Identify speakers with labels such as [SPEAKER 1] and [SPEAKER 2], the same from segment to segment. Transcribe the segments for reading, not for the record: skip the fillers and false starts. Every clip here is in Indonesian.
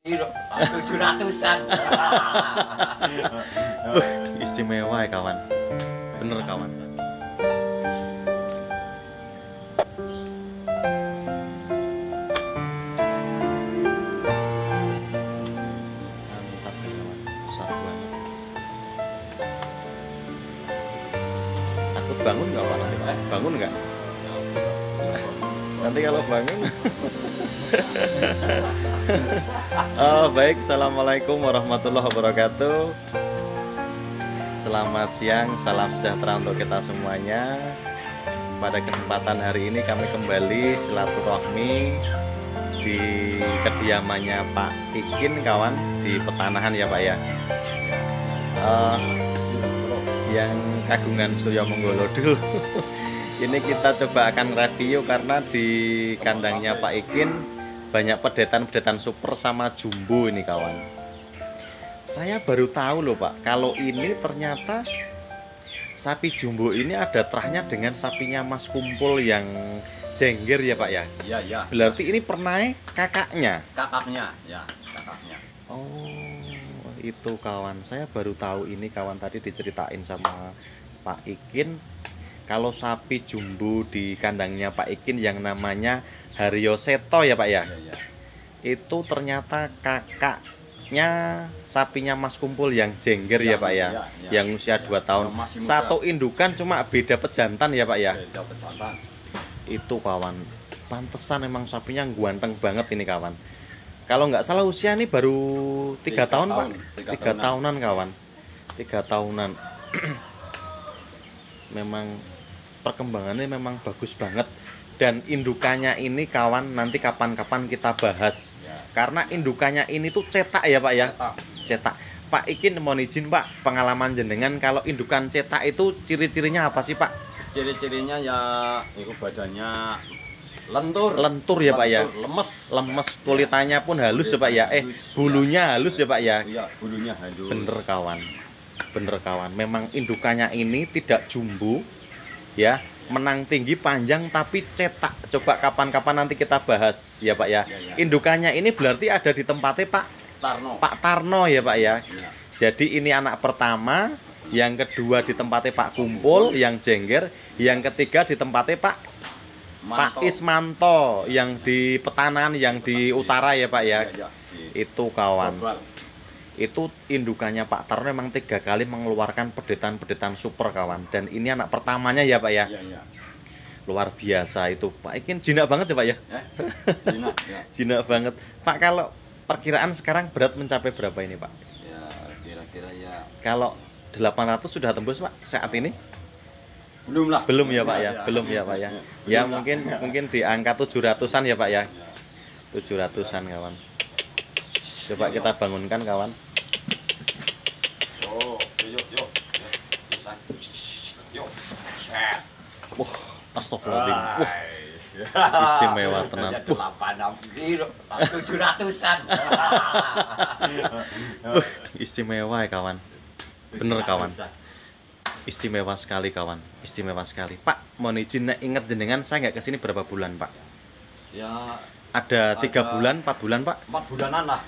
[SPEAKER 1] 700-an.
[SPEAKER 2] Istimewa ya kawan, bener kawan. Mantap ya kawan, besar banget. Takut bangun nggak pak nanti pak? Bangun nggak? Nanti kalau bangun. Oh, baik, assalamualaikum warahmatullahi wabarakatuh. Selamat siang, salam sejahtera untuk kita semuanya. Pada kesempatan hari ini kami kembali silaturahmi di kediamannya Pak Ikin kawan di Petanahan ya Pak ya. Yang Kagungan Surya Menggolo dulu. Ini kita coba akan review karena di kandangnya Pak Ikin banyak pedetan-pedetan super sama jumbo ini kawan. Saya baru tahu loh Pak, kalau ini ternyata sapi jumbo ini ada terahnya dengan sapinya Mas Kumpul yang jengger ya Pak ya.
[SPEAKER 1] Iya, iya.
[SPEAKER 2] Berarti ini pernah kakaknya.
[SPEAKER 1] Kakaknya, ya, kakaknya.
[SPEAKER 2] Oh, itu kawan. Saya baru tahu ini kawan, tadi diceritain sama Pak Ikin. Kalau sapi jumbo di kandangnya Pak Ikin yang namanya Haryo Seto ya Pak ya.
[SPEAKER 1] Iya, iya.
[SPEAKER 2] Itu ternyata kakaknya sapinya Mas Kumpul yang jengger ya Pak ya.
[SPEAKER 1] Iya, iya.
[SPEAKER 2] Yang usia 2 tahun.
[SPEAKER 1] Masih muda.
[SPEAKER 2] Satu indukan cuma beda pejantan ya Pak ya.
[SPEAKER 1] Dapat santan.
[SPEAKER 2] Itu kawan. Pantesan emang sapinya ganteng banget ini kawan. Kalau nggak salah usia ini baru 3 tahun Pak. 3 tahunan kawan. 3 tahunan. Memang perkembangannya memang bagus banget. Dan indukannya ini kawan nanti kapan-kapan kita bahas
[SPEAKER 1] Ya.
[SPEAKER 2] karena indukannya ini tuh cetak ya Pak ya. Cetak. Pak Ikin mohon izin Pak, pengalaman jenengan kalau indukan cetak itu ciri-cirinya apa sih Pak?
[SPEAKER 1] Ciri-cirinya ya itu badannya lentur.
[SPEAKER 2] Lentur ya Pak ya.
[SPEAKER 1] Lemes.
[SPEAKER 2] Lemes, kulitannya pun halus ya Pak ya.
[SPEAKER 1] Halus,
[SPEAKER 2] Bulunya halus ya Pak ya.
[SPEAKER 1] Iya, bulunya halus.
[SPEAKER 2] Bener kawan. Bener kawan. Memang indukannya ini tidak jumbo ya. Menang tinggi panjang tapi cetak. Coba kapan-kapan nanti kita bahas ya Pak ya.
[SPEAKER 1] Ya, ya.
[SPEAKER 2] Indukannya ini berarti ada di tempatnya
[SPEAKER 1] Tarno.
[SPEAKER 2] Pak Tarno ya Pak ya.
[SPEAKER 1] Ya.
[SPEAKER 2] Jadi ini anak pertama, yang kedua di tempatnya Pak Kumpul yang jengger, yang ketiga di tempatnya Pak
[SPEAKER 1] Manto.
[SPEAKER 2] Ismanto yang di Petanahan yang di utara ya Pak ya.
[SPEAKER 1] Ya, ya.
[SPEAKER 2] Itu kawan.
[SPEAKER 1] Global.
[SPEAKER 2] Itu indukannya Pak Tarno memang 3 kali mengeluarkan pedetan-pedetan super kawan. Dan ini anak pertamanya ya Pak ya.
[SPEAKER 1] Iya, iya.
[SPEAKER 2] Luar biasa itu Pak Ikin, jinak banget ya Pak ya.
[SPEAKER 1] Cina, ya.
[SPEAKER 2] Jinak banget Pak. Kalau perkiraan sekarang berat mencapai berapa ini Pak?
[SPEAKER 1] Ya, kira-kira ya
[SPEAKER 2] Kalau 800 sudah tembus Pak saat ini?
[SPEAKER 1] belum lah.
[SPEAKER 2] Belum ya Pak ya, belum ya Pak ya. Ya
[SPEAKER 1] Belum lah.
[SPEAKER 2] mungkin di angka 700-an ya Pak ya. 700-an kawan. Coba kita bangunkan kawan.
[SPEAKER 1] Yo, yuk, yuk. Yuk. Set.
[SPEAKER 2] Wah, astagfirullahaladzim. Wah, istimewa tenan.
[SPEAKER 1] 700-an.
[SPEAKER 2] Istimewa ya kawan. Bener kawan. Istimewa sekali kawan. Istimewa sekali. Pak, mohon izin ingat jenengan saya nggak kesini berapa bulan Pak?
[SPEAKER 1] Ya,
[SPEAKER 2] Ada 3 bulan, 4 bulan Pak?
[SPEAKER 1] 4 bulanan lah.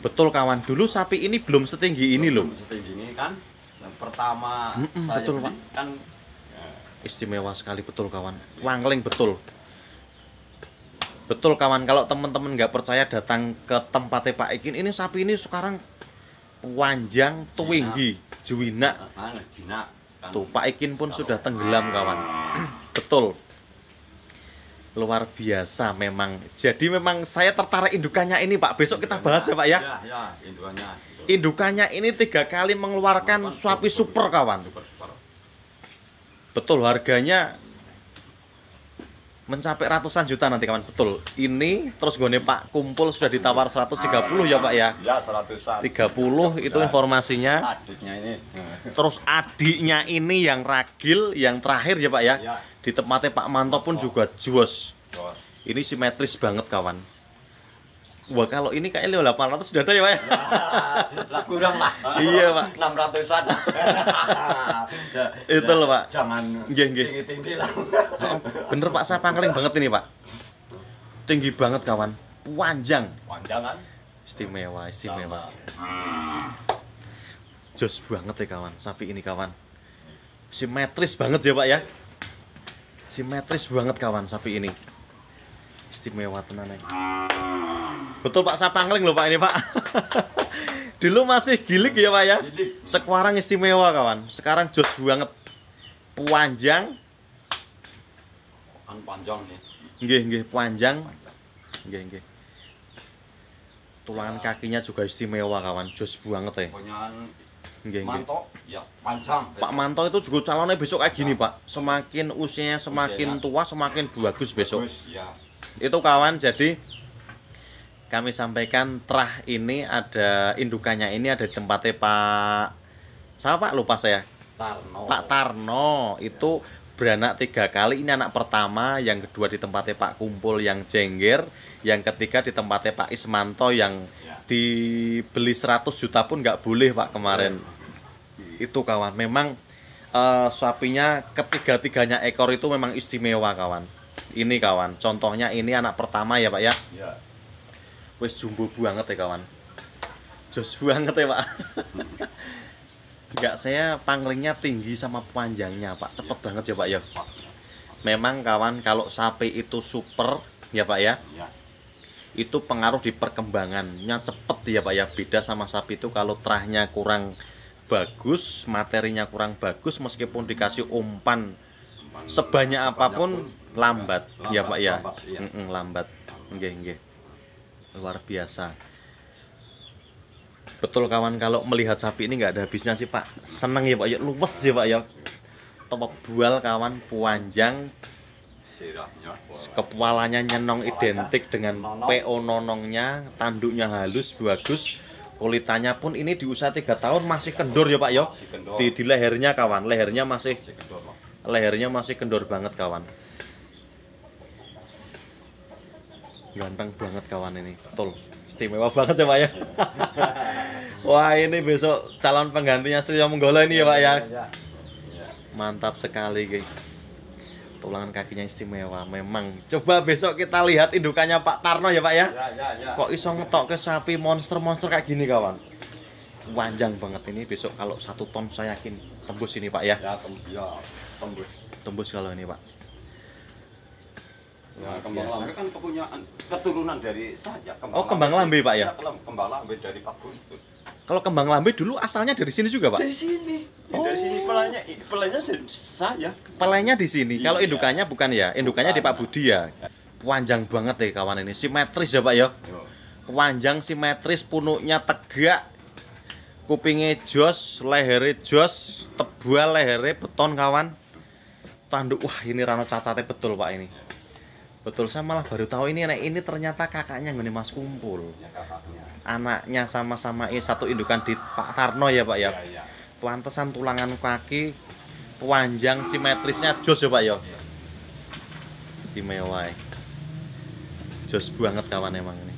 [SPEAKER 2] Betul kawan. Dulu sapi ini belum setinggi ini loh.
[SPEAKER 1] Setinggi ini kan. Yang pertama saya
[SPEAKER 2] betul,
[SPEAKER 1] beli
[SPEAKER 2] Pak.
[SPEAKER 1] kan
[SPEAKER 2] Istimewa sekali betul kawan. Wangling betul. Betul kawan, kalau teman-teman nggak percaya datang ke tempatnya Pak Ikin, ini sapi ini sekarang wanjang tinggi, juwina.
[SPEAKER 1] Cina. Kan.
[SPEAKER 2] Tuh Pak Ikin pun sudah tenggelam kawan. Betul. Luar biasa memang. Jadi memang saya tertarik indukannya ini Pak. Besok kita bahas ya Pak ya.
[SPEAKER 1] Ya, indukannya.
[SPEAKER 2] Indukannya ini 3 kali mengeluarkan sapi super kawan.
[SPEAKER 1] Super, super.
[SPEAKER 2] Betul, harganya mencapai ratusan juta nanti kawan. Betul. Ini terus gone Pak Kumpul sudah ditawar 130 ya Pak ya.
[SPEAKER 1] Ya, 100-an.
[SPEAKER 2] 30 itu informasinya.
[SPEAKER 1] Adiknya ini.
[SPEAKER 2] Terus adiknya ini yang ragil, yang terakhir ya Pak ya.
[SPEAKER 1] Ya.
[SPEAKER 2] Di tempatnya Pak Manto pun juga jos.
[SPEAKER 1] Bos.
[SPEAKER 2] Ini simetris banget kawan. Wah, kalau ini kayaknya 800 sudah ada ya Pak ya.
[SPEAKER 1] Lah kurang lah.
[SPEAKER 2] Iya, Pak.
[SPEAKER 1] 600-an.
[SPEAKER 2] Itu loh, Pak.
[SPEAKER 1] Jangan
[SPEAKER 2] Nggih, nggih.
[SPEAKER 1] tinggi-tinggi lah.
[SPEAKER 2] Bener Pak, saya pangling banget ini Pak. Tinggi banget kawan. Panjang.
[SPEAKER 1] Panjang kan?
[SPEAKER 2] Istimewa, istimewa. Jos banget ya kawan, sapi ini kawan. Simetris banget ya Pak ya. Simetris banget kawan sapi ini. Istimewa tenan ya. Betul Pak Sapangling loh Pak ini Pak. Dulu masih gilik ya Pak ya. Sekarang istimewa kawan. Sekarang jos banget. Panjang.
[SPEAKER 1] Panjang nih.
[SPEAKER 2] Nggih, panjang. Nggih. Tulangan kakinya juga istimewa kawan, jos banget ya.
[SPEAKER 1] Punyaan
[SPEAKER 2] Nggih.
[SPEAKER 1] Manto, ya panjang.
[SPEAKER 2] Pak Manto itu juga calonnya besok kayak gini Pak. Semakin usianya semakin tua semakin bagus besok.
[SPEAKER 1] Bagus, ya.
[SPEAKER 2] Itu kawan, jadi kami sampaikan terah ini ada indukannya ini ada di tempatnya Pak. Siapa Pak? Lupa saya.
[SPEAKER 1] Tarno.
[SPEAKER 2] Pak Tarno itu beranak 3 kali. Ini anak pertama, yang kedua di tempatnya Pak Kumpul yang jengger, yang ketiga di tempatnya Pak Ismanto yang dibeli 100 juta pun nggak boleh Pak kemarin. Itu kawan, memang sapinya ketiga-tiganya ekor itu memang istimewa kawan. Ini kawan, contohnya ini anak pertama ya Pak ya.
[SPEAKER 1] Ya.
[SPEAKER 2] Wes jumbo banget ya kawan. Jos banget ya Pak. Enggak, saya panglingnya tinggi sama panjangnya Pak. Cepet banget ya Pak ya. Memang kawan, kalau sapi itu super ya Pak ya.
[SPEAKER 1] Ya.
[SPEAKER 2] Itu pengaruh di perkembangannya cepet ya Pak ya. Beda sama sapi itu kalau terahnya kurang bagus, materinya kurang bagus, meskipun dikasih umpan sebanyak apapun lambat ya Pak ya. Lambat. Nggih. Luar biasa. Betul kawan, kalau melihat sapi ini nggak ada habisnya sih Pak. Seneng ya Pak ya, luwes ya Pak ya. Tebal kawan, panjang.
[SPEAKER 1] Sirahnya.
[SPEAKER 2] Kepalanya nyenong identik dengan PO nonongnya, tanduknya halus, bagus. Kulitannya pun ini di usia 3 tahun masih kendor ya Pak ya. Di lehernya kawan, lehernya masih kendor banget kawan. Ganteng banget kawan ini, betul. Istimewa banget ya Pak ya. Wah, ini besok calon penggantinya Surya Menggolo ini ya Pak ya. Mantap sekali guys. Tulangan kakinya istimewa memang. Coba besok kita lihat indukannya Pak Tarno ya Pak ya. Kok iso ngetok ke sapi monster kayak gini kawan. Panjang banget ini, besok kalau 1 ton saya yakin tembus ini Pak ya.
[SPEAKER 1] Tembus.
[SPEAKER 2] Tembus kalau ini Pak.
[SPEAKER 1] Ya, kembang lambe kan keturunan dari saya.
[SPEAKER 2] Kembang lambe Pak ya.
[SPEAKER 1] Kembang lambe dari Pak Guntur.
[SPEAKER 2] Kalau kembang lambe dulu asalnya dari sini juga Pak.
[SPEAKER 1] Dari sini. Dari sini pelanya saya.
[SPEAKER 2] Pelainya di sini. Kalau indukannya bukan ya. Indukannya di Pak Budi ya. Panjang banget ya kawan ini. Simetris ya Pak ya. Panjang, simetris, punuknya tegak. Kupingnya jos, lehernya jos, tebal lehernya beton kawan. Tanduk, wah ini rano cacatnya betul Pak ini. Betul, saya malah baru tahu ini ternyata kakaknya ngene Mas Kumpul. Anaknya sama-sama satu indukan di Pak Tarno ya Pak ya. Pantesan tulangan kaki panjang, simetrisnya jos ya Pak ya. Istimewa. Jos banget kawan emang ini.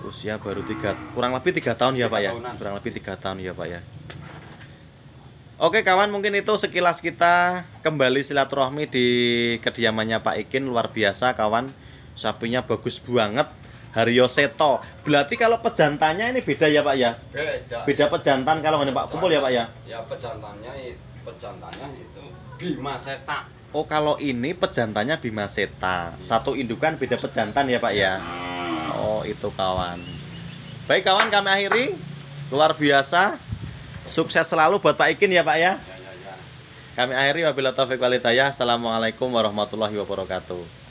[SPEAKER 2] Usia baru kurang lebih 3 tahun ya Pak ya. Kurang lebih 3 tahun ya Pak ya. Oke kawan, mungkin itu sekilas kita kembali silaturahmi di kediamannya Pak Ikin. Luar biasa kawan, sapinya bagus banget. Haryo Seto. Berarti kalau pejantannya ini beda ya Pak ya? Beda pejantan kalau ini Pak Kumpul ya Pak ya?
[SPEAKER 1] Ya pejantannya itu Bima Seta.
[SPEAKER 2] Oh, kalau ini pejantannya Bima Seta. Satu indukan beda pejantan ya Pak ya? Oh itu kawan. Baik kawan, kami akhiri. Luar biasa. Sukses selalu buat Pak Ikin ya Pak ya. Kami akhiri, wabillahi taufiq wal hidayah. Assalamualaikum warahmatullahi wabarakatuh.